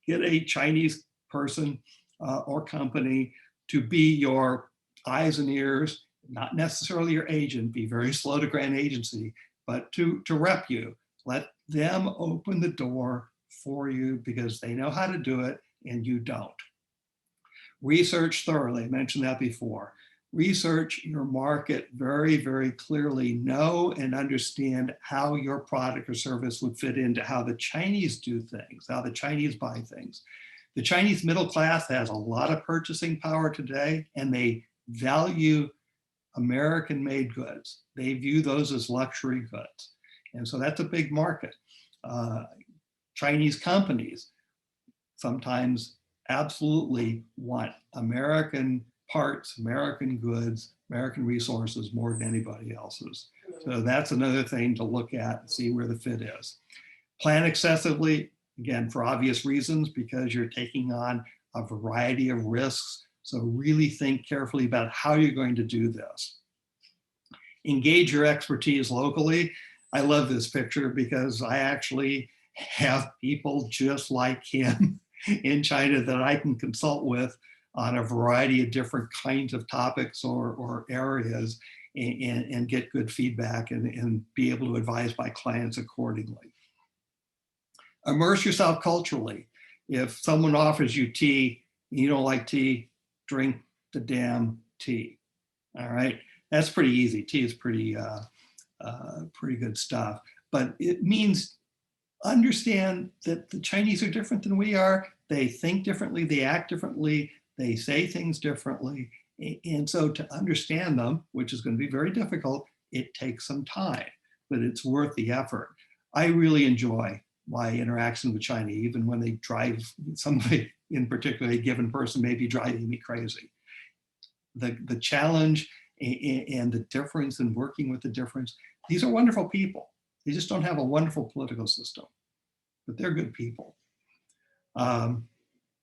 S2: get a Chinese person or company to be your eyes and ears, not necessarily your agent, be very slow to grant agency, but to rep you. Let them open the door for you because they know how to do it and you don't. Research thoroughly, I mentioned that before. Research your market very, very clearly. Know and understand how your product or service would fit into how the Chinese do things, how the Chinese buy things. The Chinese middle class has a lot of purchasing power today, and they value American-made goods. They view those as luxury goods. And so that's a big market. Chinese companies sometimes absolutely want American parts, American goods, American resources more than anybody else's. So that's another thing to look at and see where the fit is. Plan excessively, again, for obvious reasons, because you're taking on a variety of risks. So really think carefully about how you're going to do this. Engage your expertise locally. I love this picture because I actually have people just like him in China that I can consult with on a variety of different kinds of topics or areas and get good feedback and be able to advise my clients accordingly. Immerse yourself culturally. If someone offers you tea, and you don't like tea, drink the damn tea. All right, that's pretty easy. Tea is pretty good stuff. But it means understand that the Chinese are different than we are. They think differently, they act differently, they say things differently. And so to understand them, which is going to be very difficult, it takes some time, but it's worth the effort. I really enjoy my interaction with China, even when they drive somebody in particular, a given person may be driving me crazy. The challenge and the difference in working with the difference, these are wonderful people. They just don't have a wonderful political system, but they're good people.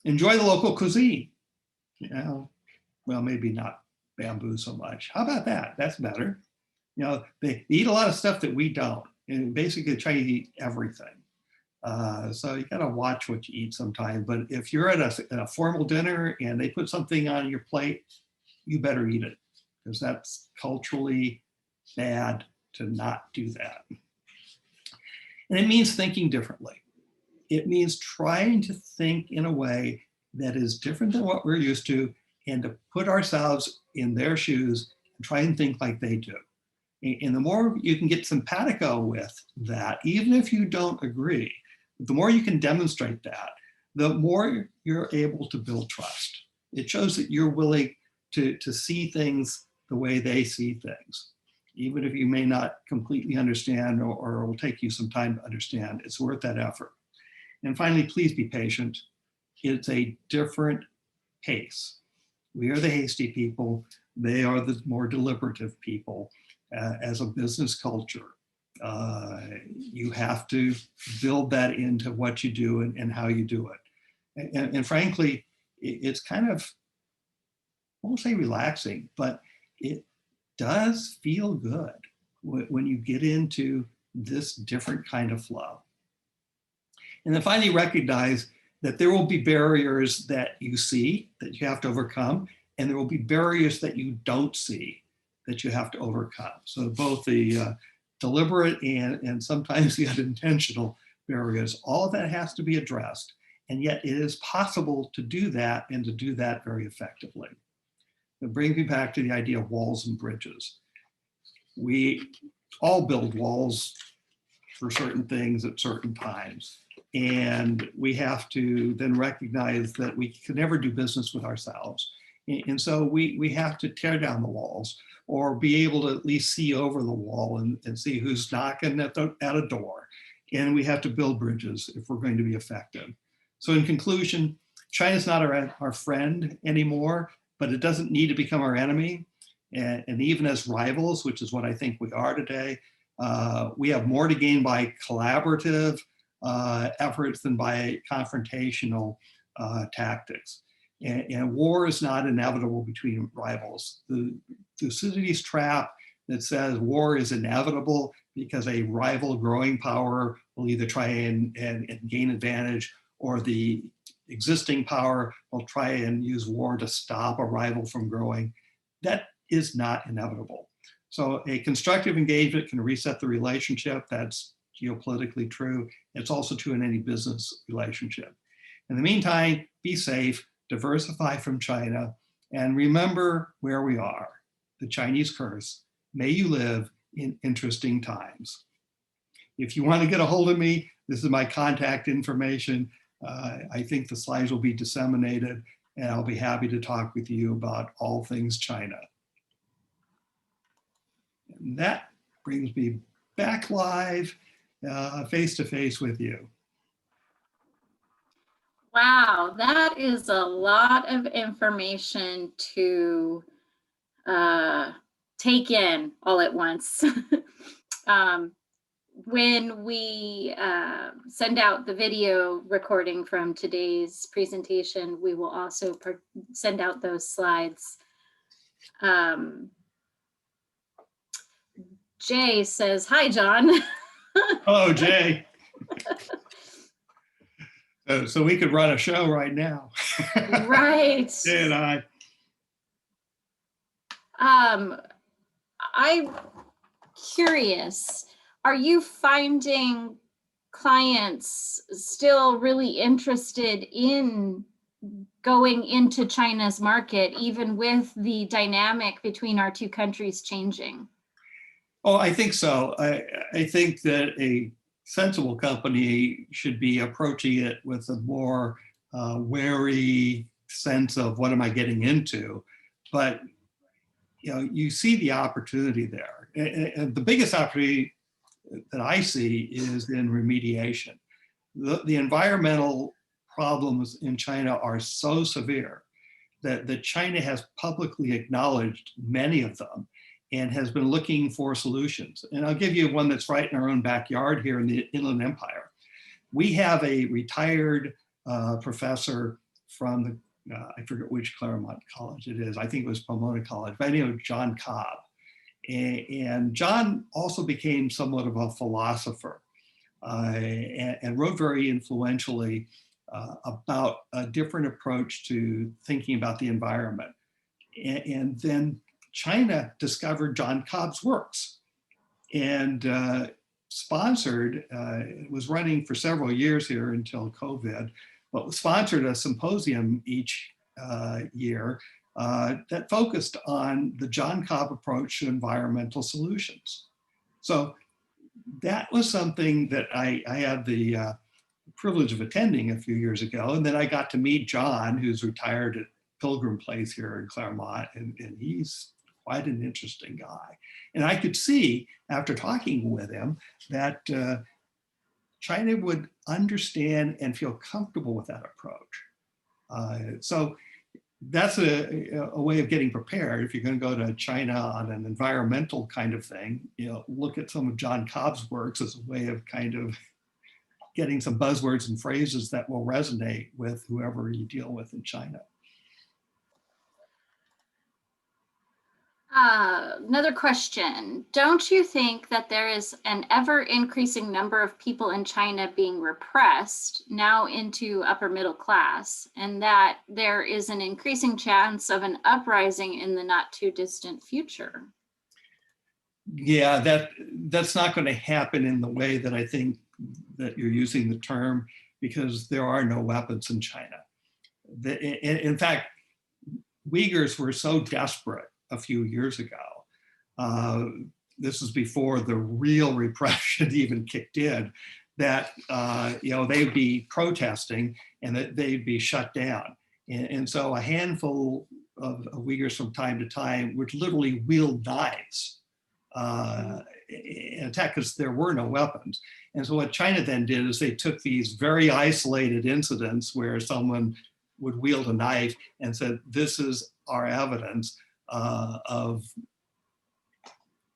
S2: Enjoy the local cuisine. You know, well, maybe not bamboo so much. How about that? That's better. You know, they eat a lot of stuff that we don't. And basically, try to eat everything. So you got to watch what you eat sometime. But if you're at a formal dinner and they put something on your plate, you better eat it, because that's culturally bad to not do that. And it means thinking differently. It means trying to think in a way that is different than what we're used to, and to put ourselves in their shoes and try and think like they do. And the more you can get simpatico with that, even if you don't agree, the more you can demonstrate that, the more you're able to build trust. It shows that you're willing to see things the way they see things. Even if you may not completely understand, or it will take you some time to understand, it's worth that effort. And finally, please be patient. It's a different pace. We are the hasty people. They are the more deliberative people. As a business culture, you have to build that into what you do and how you do it. And frankly, it's kind of, I won't say relaxing, but it does feel good when you get into this different kind of flow. And then finally recognize that there will be barriers that you see that you have to overcome, and there will be barriers that you don't see that you have to overcome. So both the deliberate and sometimes the unintentional barriers, all of that has to be addressed. And yet it is possible to do that, and to do that very effectively. It brings me back to the idea of walls and bridges. We all build walls for certain things at certain times. And we have to then recognize that we can never do business with ourselves. And so we have to tear down the walls, or be able to at least see over the wall and see who's knocking at a door. And we have to build bridges if we're going to be effective. So in conclusion, China's not our friend anymore, but it doesn't need to become our enemy. And even as rivals, which is what I think we are today, we have more to gain by collaborative efforts than by confrontational tactics. And war is not inevitable between rivals. The Thucydides trap that says war is inevitable because a rival growing power will either try and gain advantage, or the existing power will try and use war to stop a rival from growing. That is not inevitable. So a constructive engagement can reset the relationship. That's geopolitically true. It's also true in any business relationship. In the meantime, be safe, diversify from China, and remember where we are. The Chinese curse, may you live in interesting times. If you want to get a hold of me, this is my contact information. I think the slides will be disseminated, and I'll be happy to talk with you about all things China. And that brings me back live, face to face with you.
S1: Wow, that is a lot of information to take in all at once. When we send out the video recording from today's presentation, we will also send out those slides. Jay says, hi, John.
S2: Hello, Jay. So we could run a show right now.
S1: Right.
S2: Jay and I.
S1: I'm curious, are you finding clients still really interested in going into China's market, even with the dynamic between our two countries changing?
S2: Oh, I think so. I think that a sensible company should be approaching it with a more wary sense of what am I getting into. But you see the opportunity there. And the biggest opportunity that I see is in remediation. The environmental problems in China are so severe that China has publicly acknowledged many of them and has been looking for solutions. And I'll give you one that's right in our own backyard here in the Inland Empire. We have a retired professor from the, I forget which Claremont College it is. I think it was Pomona College, but I know John Cobb. And John also became somewhat of a philosopher and wrote very influentially about a different approach to thinking about the environment. And then China discovered John Cobb's works and sponsored, it was running for several years here until COVID, but sponsored a symposium each year that focused on the John Cobb approach to environmental solutions. So that was something that I had the privilege of attending a few years ago. And then I got to meet John, who's retired at Pilgrim Place here in Claremont, and he's quite an interesting guy. And I could see after talking with him that China would understand and feel comfortable with that approach. So that's a way of getting prepared. If you're going to go to China on an environmental kind of thing, look at some of John Cobb's works as a way of kind of getting some buzzwords and phrases that will resonate with whoever you deal with in China.
S1: Another question. Don't you think that there is an ever increasing number of people in China being repressed now into upper middle class, and that there is an increasing chance of an uprising in the not too distant future?
S2: Yeah, that's not going to happen in the way that I think that you're using the term, because there are no weapons in China. In fact, Uyghurs were so desperate a few years ago. This was before the real repression even kicked in, that they'd be protesting and that they'd be shut down. And so a handful of Uyghurs from time to time would literally wield knives and attack, because there were no weapons. And so what China then did is they took these very isolated incidents where someone would wield a knife and said, this is our evidence of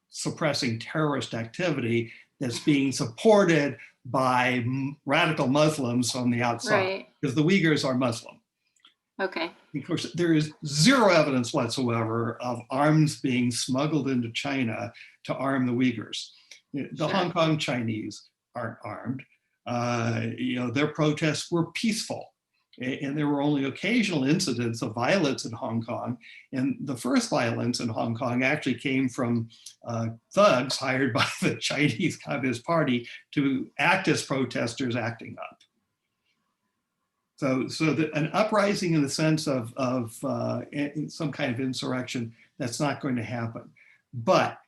S2: suppressing terrorist activity that's being supported by radical Muslims on the outside,
S1: Right.
S2: because the Uyghurs are Muslim.
S1: Okay.
S2: Of course, there is zero evidence whatsoever of arms being smuggled into China to arm the Uyghurs. The
S1: Sure.
S2: Hong Kong Chinese aren't armed. Their protests were peaceful. And there were only occasional incidents of violence in Hong Kong. And the first violence in Hong Kong actually came from thugs hired by the Chinese Communist Party to act as protesters acting up. So an uprising in the sense of some kind of insurrection, that's not going to happen. But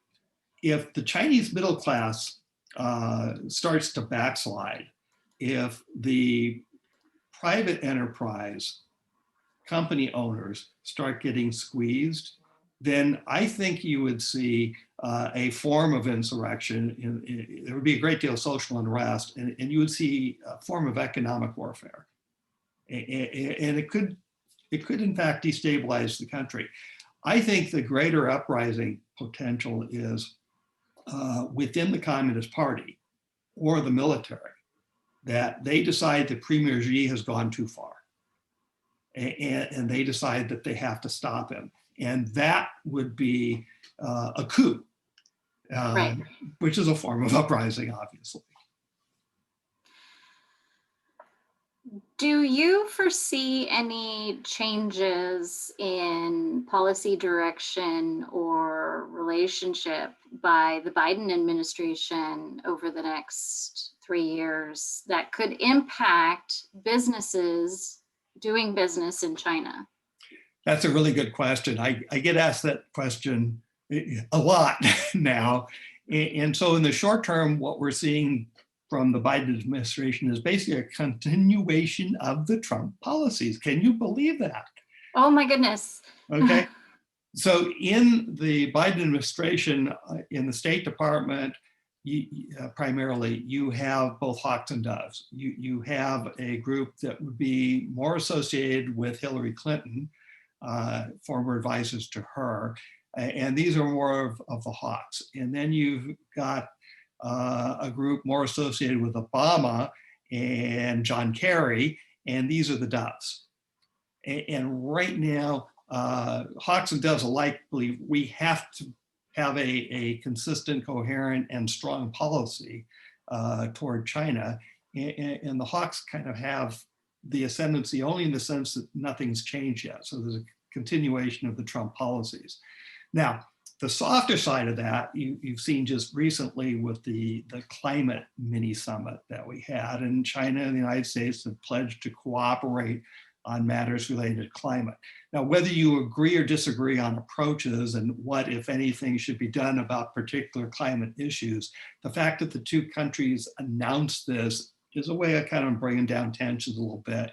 S2: if the Chinese middle class starts to backslide, if the private enterprise company owners start getting squeezed, then I think you would see a form of insurrection. There would be a great deal of social unrest, and you would see a form of economic warfare. And it could in fact destabilize the country. I think the greater uprising potential is within the Communist Party or the military, that they decide that Premier Xi has gone too far. And they decide that they have to stop him. And that would be a coup. uh,
S1: Right.
S2: which is a form of uprising, obviously.
S1: Do you foresee any changes in policy direction or relationship by the Biden administration over the next 3 years that could impact businesses doing business in China?
S2: That's a really good question. I get asked that question a lot now. And so in the short term, what we're seeing from the Biden administration is basically a continuation of the Trump policies. Can you believe that?
S1: Oh my goodness.
S2: Okay. So in the Biden administration, in the State Department, primarily, you have both hawks and doves. You have a group that would be more associated with Hillary Clinton, former advisors to her, and these are more of the hawks. And then you've got a group more associated with Obama and John Kerry, and these are the doves. And right now, hawks and doves alike believe we have to have a consistent, coherent, and strong policy toward China. And the hawks kind of have the ascendancy only in the sense that nothing's changed yet. So there's a continuation of the Trump policies. Now, the softer side of that, you've seen just recently with the climate mini summit that we had, and China and the United States have pledged to cooperate on matters related to climate. Now, whether you agree or disagree on approaches and what, if anything, should be done about particular climate issues, the fact that the two countries announced this is a way of kind of bringing down tensions a little bit.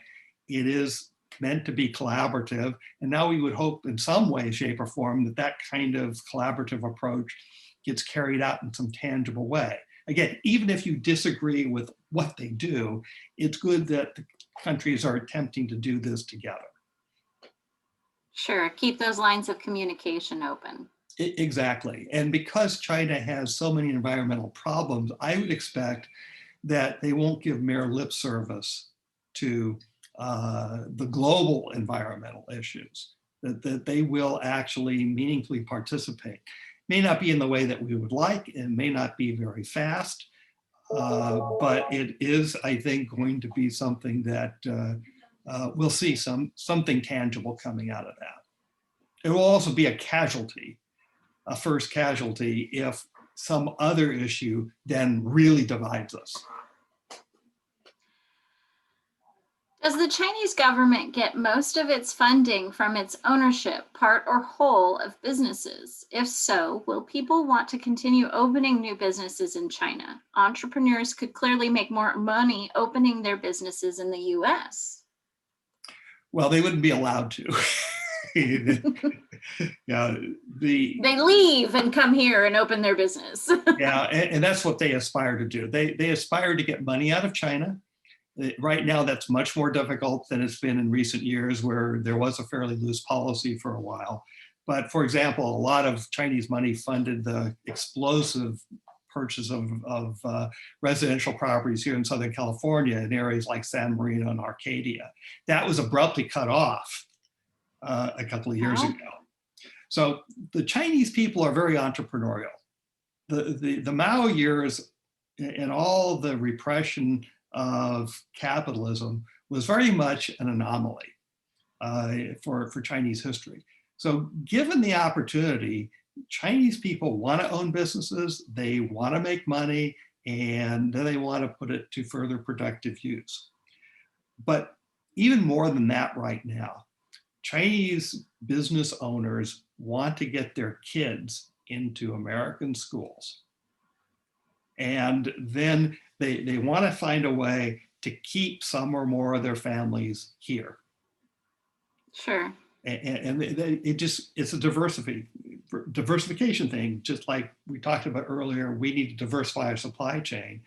S2: It is meant to be collaborative, and now we would hope in some way, shape, or form that that kind of collaborative approach gets carried out in some tangible way. Again, even if you disagree with what they do, it's good that the countries are attempting to do this together.
S1: Sure, keep those lines of communication open.
S2: Exactly. And because China has so many environmental problems, I would expect that they won't give mere lip service to the global environmental issues, that they will actually meaningfully participate. May not be in the way that we would like, and may not be very fast, but it is, I think, going to be something that we'll see something tangible coming out of that. It will also be a casualty, a first casualty, if some other issue then really divides us.
S1: Does the Chinese government get most of its funding from its ownership, part or whole, of businesses? If so, will people want to continue opening new businesses in China? Entrepreneurs could clearly make more money opening their businesses in the US.
S2: Well, they wouldn't be allowed to. Yeah,
S1: They leave and come here and open their business.
S2: yeah, and that's what they aspire to do. They aspire to get money out of China. Right now, that's much more difficult than it's been in recent years, where there was a fairly loose policy for a while. But for example, a lot of Chinese money funded the explosive purchase of residential properties here in Southern California in areas like San Marino and Arcadia. That was abruptly cut off a couple of years ago. So the Chinese people are very entrepreneurial. The Mao years and all the repression of capitalism was very much an anomaly for Chinese history. So given the opportunity, Chinese people want to own businesses, they want to make money, and then they want to put it to further productive use. But even more than that right now, Chinese business owners want to get their kids into American schools. And then they want to find a way to keep some or more of their families here.
S1: Sure.
S2: And it's a diversification thing, just like we talked about earlier. We need to diversify our supply chain.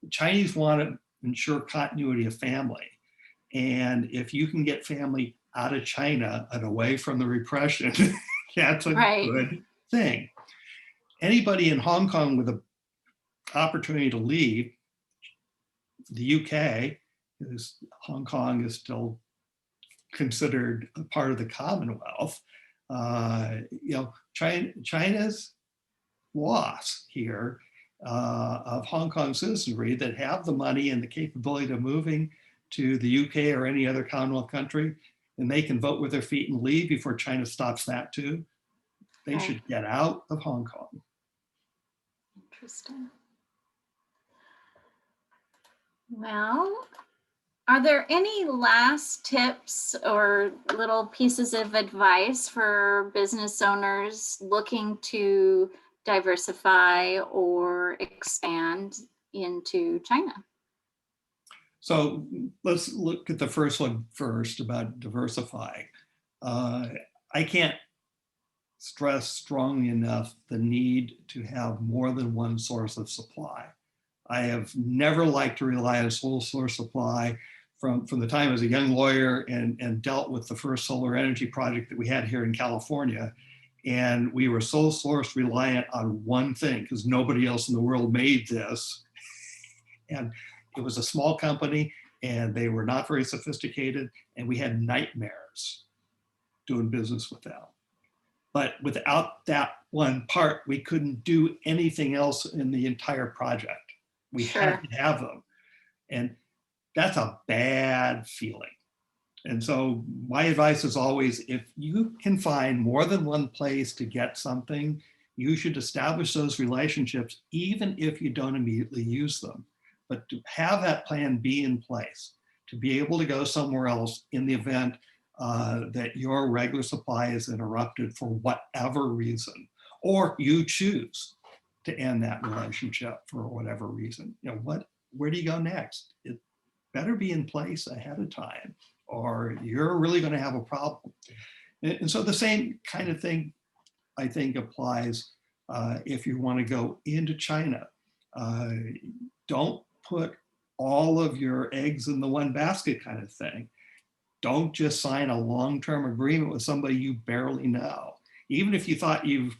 S2: The Chinese want to ensure continuity of family. And if you can get family out of China and away from the repression, that's a good thing. Anybody in Hong Kong with an opportunity to leave the UK, because Hong Kong is still considered a part of the Commonwealth, China's loss here of Hong Kong citizenry that have the money and the capability of moving to the UK or any other Commonwealth country, and they can vote with their feet and leave before China stops that too. They
S1: Okay.
S2: should get out of Hong Kong.
S1: Interesting. Well, are there any last tips or little pieces of advice for business owners looking to diversify or expand into China?
S2: So let's look at the first one first about diversify. I can't stress strongly enough the need to have more than one source of supply. I have never liked to rely on sole source supply from the time as a young lawyer and dealt with the first solar energy project that we had here in California. And we were sole source reliant on one thing because nobody else in the world made this. And it was a small company and they were not very sophisticated and we had nightmares doing business with them. But without that one part, we couldn't do anything else in the entire project. We had to have them. And that's a bad feeling. And so my advice is always, if you can find more than one place to get something, you should establish those relationships, even if you don't immediately use them. But to have that plan B in place, to be able to go somewhere else in the event that your regular supply is interrupted for whatever reason, or you choose to end that relationship for whatever reason. You know, where do you go next? It better be in place ahead of time, or you're really going to have a problem. And so the same kind of thing, I think, applies if you want to go into China. Don't put all of your eggs in the one basket kind of thing. Don't just sign a long-term agreement with somebody you barely know. Even if you thought you've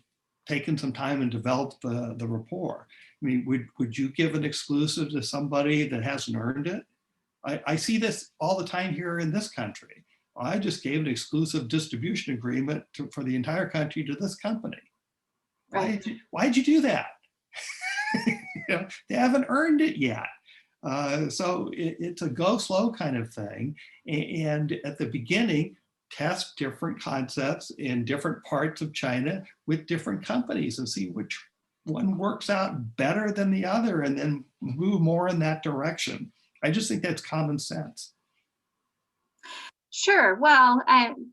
S2: taken some time and developed the rapport. I mean, would you give an exclusive to somebody that hasn't earned it? I see this all the time here in this country. I just gave an exclusive distribution agreement for the entire country to this company.
S1: Right.
S2: Why'd you do that? You know, they haven't earned it yet. So it's a go slow kind of thing. And at the beginning, test different concepts in different parts of China with different companies and see which one works out better than the other and then move more in that direction. I just think that's common sense.
S1: Sure. Well,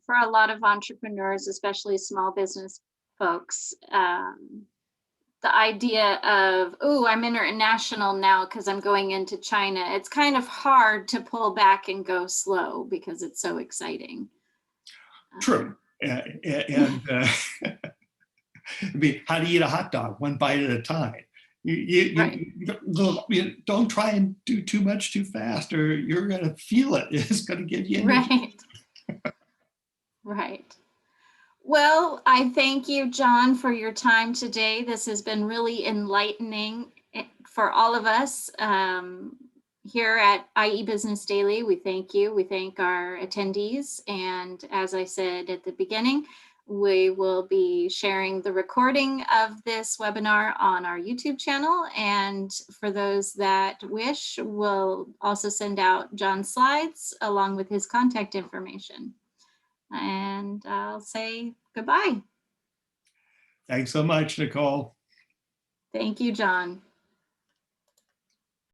S1: for a lot of entrepreneurs, especially small business folks, the idea of, oh, I'm international now because I'm going into China, it's kind of hard to pull back and go slow because it's so exciting.
S2: True. And I mean, how do you eat a hot dog? One bite at a time. You don't try and do too much too fast or you're going to feel it. It's going to give you
S1: right. Right. Well, I thank you, John, for your time today. This has been really enlightening for all of us here at IE Business Daily. We thank you. We thank our attendees. And as I said at the beginning, we will be sharing the recording of this webinar on our YouTube channel. And for those that wish, we'll also send out John's slides along with his contact information. And I'll say goodbye.
S2: Thanks so much, Nicole.
S1: Thank you, John.